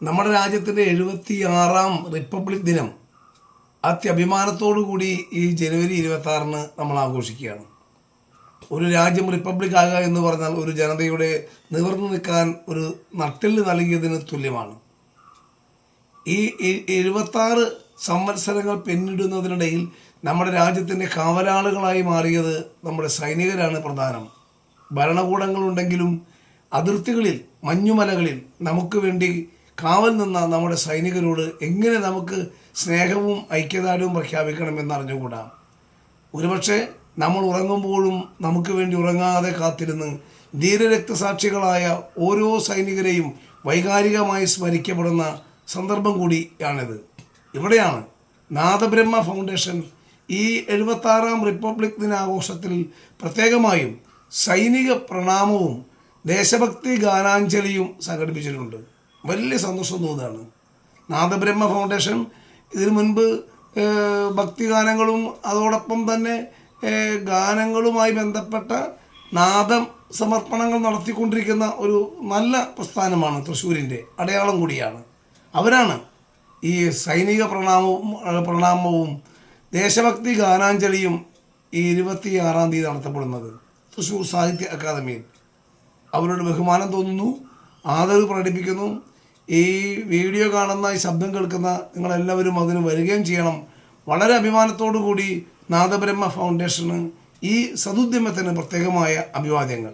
നമ്മുടെ രാജ്യത്തിൻ്റെ 76ാം റിപ്പബ്ലിക് ദിനം അത്യഭിമാനത്തോടു കൂടി ഈ ജനുവരി 26-ന് നമ്മൾ ആഘോഷിക്കുകയാണ്. ഒരു രാജ്യം റിപ്പബ്ലിക് ആകുക എന്ന് പറഞ്ഞാൽ ഒരു ജനതയുടെ നിവർന്നു നിൽക്കാൻ ഒരു നട്ടെല്ല് നൽകിയതിന് തുല്യമാണ്. ഈ 76 സംവത്സരങ്ങൾ പിന്നിടുന്നതിനിടയിൽ നമ്മുടെ രാജ്യത്തിൻ്റെ കാവലാളുകളായി മാറിയത് നമ്മുടെ സൈനികരാണ് പ്രധാനം. ഭരണകൂടങ്ങളുണ്ടെങ്കിലും അതിർത്തികളിൽ, മഞ്ഞുമലകളിൽ നമുക്ക് വേണ്ടി കാവൽ നിന്ന നമ്മുടെ സൈനികരോട് എങ്ങനെ നമുക്ക് സ്നേഹവും ഐക്യദാർഢ്യവും പ്രഖ്യാപിക്കണമെന്നറിഞ്ഞുകൂടാ. ഒരുപക്ഷെ നമ്മൾ ഉറങ്ങുമ്പോഴും നമുക്ക് വേണ്ടി ഉറങ്ങാതെ കാത്തിരുന്ന് ധീരരക്തസാക്ഷികളായ ഓരോ സൈനികരെയും വൈകാരികമായി സ്മരിക്കപ്പെടുന്ന സന്ദർഭം കൂടിയാണിത്. ഇവിടെയാണ് നാദബ്രഹ്മ ഫൗണ്ടേഷൻ ഈ 76ാം റിപ്പബ്ലിക് ദിനാഘോഷത്തിൽ പ്രത്യേകമായും സൈനിക പ്രണാമവും ദേശഭക്തി ഗാനാഞ്ജലിയും സംഘടിപ്പിച്ചിട്ടുണ്ട്. വലിയ സന്തോഷം തോന്നുകയാണ്. നാദബ്രഹ്മ ഫൗണ്ടേഷൻ ഇതിനു മുൻപ് ഭക്തിഗാനങ്ങളും അതോടൊപ്പം തന്നെ ഗാനങ്ങളുമായി ബന്ധപ്പെട്ട നാദം സമർപ്പണങ്ങൾ നടത്തിക്കൊണ്ടിരിക്കുന്ന ഒരു നല്ല പ്രസ്ഥാനമാണ്. തൃശ്ശൂരിൻ്റെ അടയാളം കൂടിയാണ്. അവരാണ് ഈ സൈനിക പ്രണാമവും ദേശഭക്തി ഗാനാഞ്ജലിയും ഈ 26-ാം തീയതി നടത്തപ്പെടുന്നത് തൃശ്ശൂർ സാഹിത്യ അക്കാദമിയിൽ. അവരോട് ബഹുമാനം തോന്നുന്നു, ആദരവ് പ്രകടിപ്പിക്കുന്നു. ഈ വീഡിയോ കാണുന്ന, ഈ ശബ്ദം കേൾക്കുന്ന നിങ്ങളെല്ലാവരും അതിന് വരികയും ചെയ്യണം. വളരെ അഭിമാനത്തോടു കൂടി നാദബ്രഹ്മ ഫൗണ്ടേഷന് ഈ സതുദ്യമത്തിന് പ്രത്യേകമായ അഭിവാദ്യങ്ങൾ.